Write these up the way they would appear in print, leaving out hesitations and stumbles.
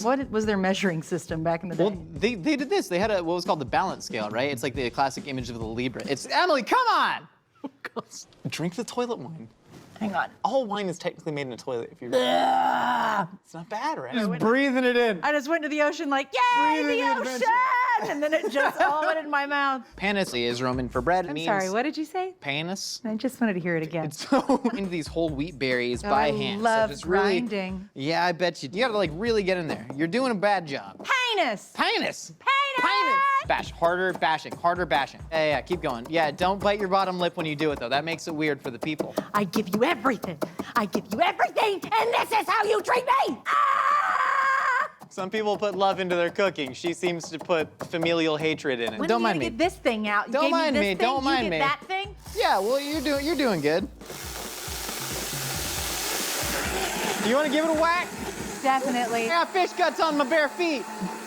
What was their measuring system back in the day? Well, they did this. They had what was called the balance scale, right? It's like the classic image of the Libra. It's Emily, come on! Drink the toilet wine. Hang on. All wine is technically made in a toilet if you It's not bad, right? Just breathing it in. I just went to the ocean like, yay, Breathing the adventure. ocean! And then it just all went in my mouth. Panis is Roman for bread. I'm sorry, what did you say? Panis. I just wanted to hear it again. It's so into these whole wheat berries by I hand. love so just really, grinding. Yeah, I bet you. You gotta like really get in there. You're doing a bad job. Penis! Penis. Penis! Bash, harder bashing, harder bashing. Yeah, keep going. Yeah, don't bite your bottom lip when you do it though. That makes it weird for the people. I give you everything. I give you everything, and this is how you treat me! Ah! Some people put love into their cooking. She seems to put familial hatred in it. When Don't are you mind me. gonna get this thing out? You Don't gave mind me. This me, thing, don't mind you me. get that thing? Yeah, well, you're doing good. Do you want to give it a whack? Definitely. I got fish guts on my bare feet.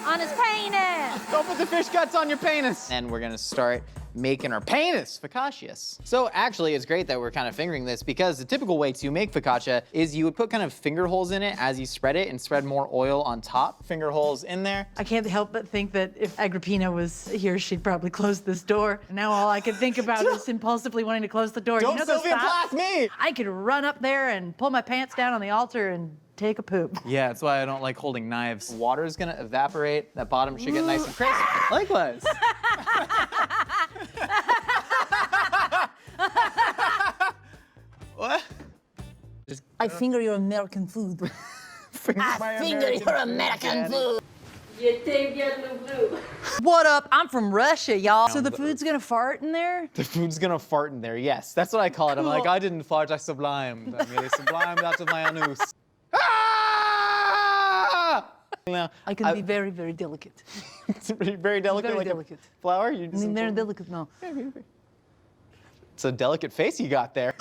On his penis! Don't put the fish guts on your penis. And we're gonna start making our penis focaccious. So actually, it's great that we're kind of fingering this because the typical way to make focaccia is you would put kind of finger holes in it as you spread it and spread more oil on top. Finger holes in there. I can't help but think that if Agrippina was here, she'd probably close this door. And now all I could think about is impulsively wanting to close the door. Don't you know those Sylvia thoughts? Plath me! I could run up there and pull my pants down on the altar and take a poop. Yeah, that's why I don't like holding knives. Water's gonna evaporate. That bottom should get nice and crisp. Likewise. What? I finger your American food. I finger your American food. What up? I'm from Russia, y'all. So the food's gonna fart in there? The food's gonna fart in there, yes. That's what I call it. I'm like, Cool. I didn't fart, I sublimed. I merely sublimed out of my anus. Ah! Now, I can be very, very delicate. it's very delicate, Very like delicate. a flower. You I mean, very delicate now. It's a delicate face you got there.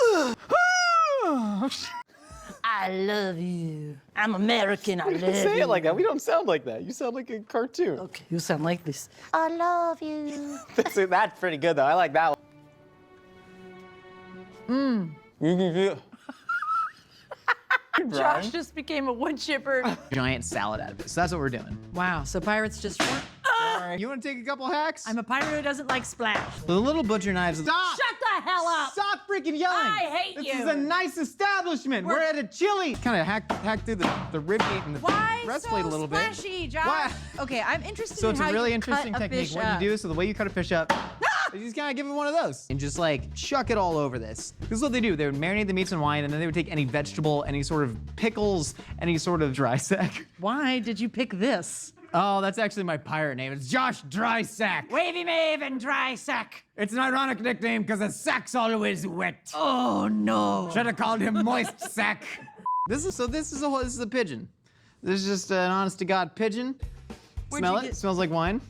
I love you. I'm American. I love you. Say it like that. We don't sound like that. You sound like a cartoon. Okay, you sound like this. I love you. That's pretty good though. I like that one. Josh just became a wood chipper. Giant salad out of it. So that's what we're doing. Wow, so pirates just weren't. You want to take a couple hacks? I'm a pirate who doesn't like splash. The little butcher knives. Stop! Shut the hell up! Stop freaking yelling! I hate this you. This is a nice establishment. We're at a Chili. Kind of hack through the rib gate and the Why breastplate so a little splashy, Josh? Why? Okay, I'm interested So in it's how a really you interesting cut a technique. fish What up. you do, so the way you cut a fish up, is you just kind of give it one of those. And just like chuck it all over this. This is what they do. They would marinate the meats in wine, and then they would take any vegetable, any sort of pickles, any sort of dry sack. Why did you pick this? Oh, that's actually my pirate name. It's Josh Drysack. Wavy Mave and Dry Sack. It's an ironic nickname because the sack's always wet. Oh no. Should have called him Moist Sack. This is a pigeon. This is just an honest to God pigeon. Where'd Smell you it? get- Smells like wine.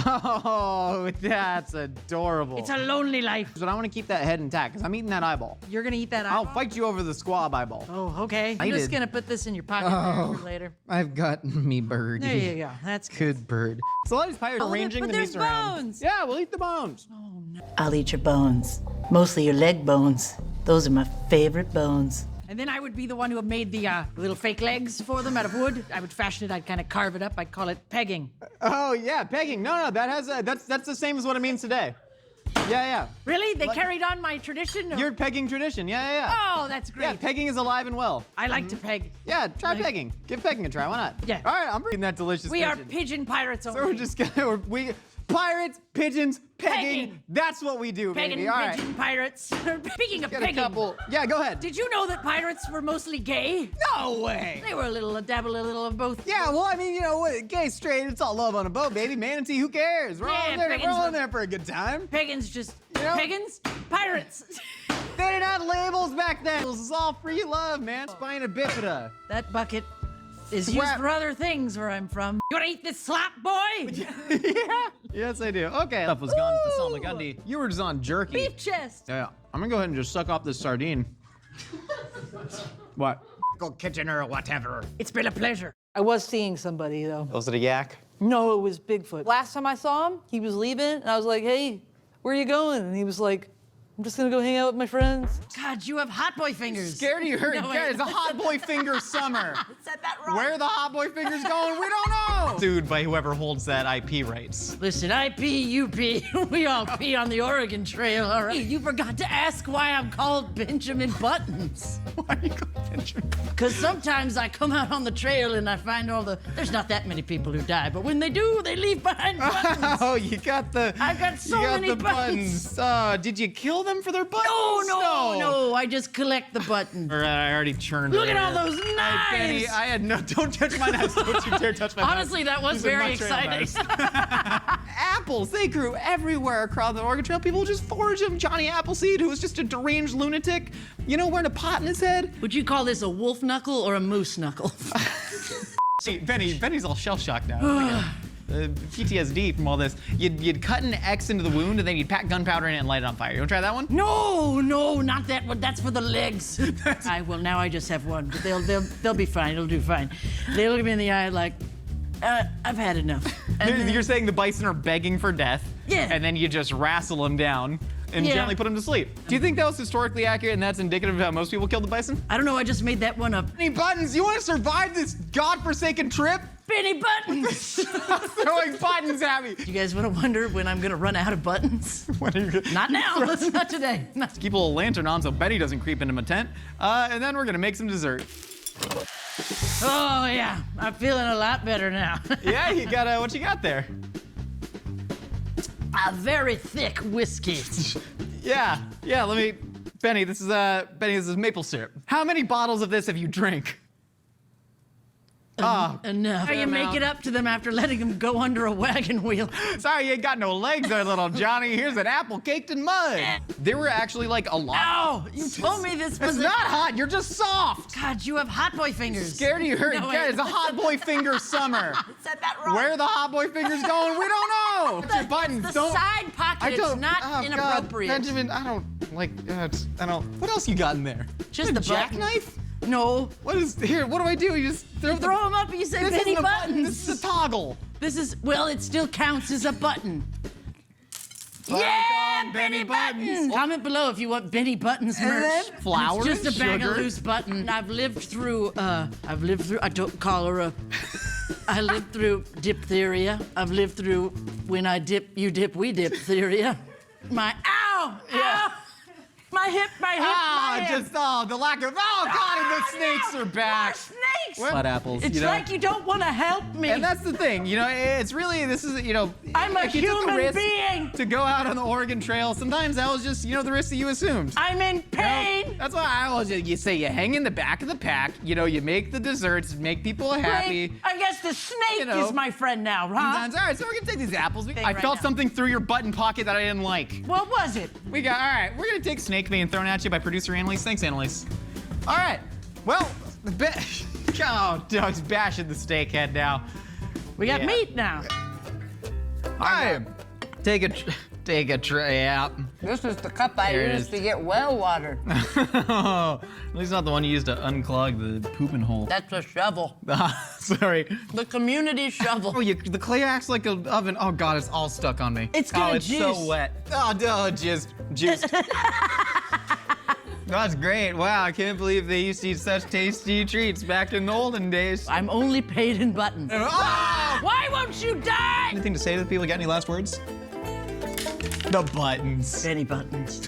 Oh, that's adorable. It's a lonely life. But I want to keep that head intact because I'm eating that eyeball. You're gonna eat that I'll eyeball? fight you over the squab eyeball. Oh, okay. I'm I just did. gonna put this in your pocket there for later. I've got me bird. There you go. That's good. Good bird. So a lot of these pirates Oh, arranging but the there's meats around. bones. Yeah, we'll eat the bones. I'll eat your bones. Mostly your leg bones. Those are my favorite bones. And then I would be the one who made the little fake legs for them out of wood. I would fashion it. I'd kind of carve it up. I'd call it pegging. Oh yeah, pegging. No, that has that's the same as what it means today. Yeah. Really? They carried on my tradition? Or- Your pegging tradition. Yeah. Oh, that's great. Yeah, pegging is alive and well. I like to peg. Yeah, try pegging. Give pegging a try. Why not? Yeah. All right, I'm bringing that delicious We are pigeon. pigeon pirates only. So we're just gonna pirates, pigeons, pegging. Pegging. That's what we do, Pegging baby. All right. pigeon pirates. Speaking of Get a pegging, couple. Yeah, go ahead. did you know that pirates were mostly gay? No way. They were a dabble a little of both. Yeah, well, I mean, you know what? Gay, straight, it's all love on a boat, baby. Manatee, who cares? We're all Yeah, in there. pegging's We're all what- in there for a good time. Pagans just know? pagans, pirates. They didn't have labels back then. It was all free love, man. Spina bifida. That bucket is used Swap. for other things where I'm from. You wanna eat this slop, boy? Yeah. Yes, I do. Okay. Stuff was gone with the salmagundi. You were just on jerky. Beef chest. Yeah. I'm gonna go ahead and just suck off this sardine. What? Go kitchen or whatever. It's been a pleasure. I was seeing somebody though. Was it a yak? No, it was Bigfoot. Last time I saw him, he was leaving, and I was like, "Hey, where are you going?" And he was like, I'm just gonna go hang out with my friends. God, you have hot boy fingers. Scared of you hurt. No, Yeah, it's a hot boy finger summer. Said that wrong. Where are the hot boy fingers going? We don't know. Sued by whoever holds that IP rights. Listen, I pee, you pee. We all pee on the Oregon Trail, all right? You forgot to ask why I'm called Benjamin Buttons. Why are you called Benjamin? Because sometimes I come out on the trail and I find there's not that many people who die, but when they do, they leave behind buttons. Oh, you got the. I've got so many buttons. Did you kill them for their buttons? No, I just collect the buttons. All right, I already turned. Look at earlier. all those knives. Benny, I had no. Don't touch my knives. Don't you dare touch my knives. Honestly, that was These are very my trail exciting. knives. Apples, they grew everywhere across the Oregon Trail. People just foraged them. Johnny Appleseed, who was just a deranged lunatic, wearing a pot in his head. Would you call this a wolf knuckle or a moose knuckle? See, Benny's all shell-shocked now. PTSD from all this. You'd cut an X into the wound, and then you'd pack gunpowder in it and light it on fire. You wanna try that one? No, not that one. That's for the legs. Now I just have one. But they'll be fine. It'll do fine. They look at me in the eye like, I've had enough. And then- You're saying the bison are begging for death, Yeah. and then you just wrestle them down and Yeah. gently put them to sleep. Do you think that was historically accurate and that's indicative of how most people killed the bison? I don't know. I just made that one up. Benny Buttons, you want to survive this godforsaken trip? Benny Buttons. Throwing buttons at me. You guys want to wonder when I'm gonna run out of buttons? When are you gonna... Not now. Not today. Not- Keep a little lantern on so Benny doesn't creep into my tent. And then we're gonna make some dessert. Oh yeah, I'm feeling a lot better now. Yeah, you got what you got there? A very thick whiskey. Yeah, let me... Benny, this is maple syrup. How many bottles of this have you drank? Enough. How you make it up to them after letting them go under a wagon wheel? Sorry, you ain't got no legs there, little Johnny. Here's an apple caked in mud. There were actually like a lot. Ow! You told me this was It's not hot, you're just soft. God, you have hot boy fingers. Scared of you hurt. No, Yeah, wait. it's a hot boy finger summer. Said that wrong. Where are the hot boy fingers going? We don't know. It's your buttons. The Don't. side pocket. It's not God, inappropriate. Benjamin, I don't like. I don't. What else you got in there? Just a the jackknife. No. What is here? What do I do? You just throw Throw them up and you say This Benny isn't a Buttons. button. This is a toggle. Well, it still counts as a button. Yeah, Benny Buttons. Comment below if you want Benny Buttons merch. Flowers, It's just a bag sugar. of loose button. I've lived through cholera. I lived through diphtheria. I've lived through when I dip, you dip, we dip theria. Ow! My hip, my hip. The lack of. Oh God, and the snakes are back. Snakes! What apples? It's like you don't want to help me. And that's the thing, it's really, this is, I'm a if you took the human risk being. to go out on the Oregon Trail, sometimes that was just, the risk that you assumed. I'm in pain. That's why I always, you say you hang in the back of the pack, you make the desserts, make people happy. Great. I guess the snake is my friend now, huh? Sometimes, all right, so we're gonna take these apples. I right felt now. something through your button pocket that I didn't like. What was it? All right, we're gonna take snake being thrown at you by producer Annalise. Thanks, Annalise. All right, well, he's bashing the steak head now. We got Yeah. meat now. All right, take a tray out. This is the cup I There it used is. to get well water. At least not the one you used to unclog the pooping hole. That's a shovel. Sorry. The community shovel. Oh, the clay acts like an oven. Oh God, it's all stuck on me. It's gonna it's so juice. wet. Oh, juice. That's great. Wow, I can't believe they used to eat such tasty treats back in the olden days. I'm only paid in buttons. Ah! Why won't you die? Anything to say to the people? Got any last words? The buttons. Benny Buttons.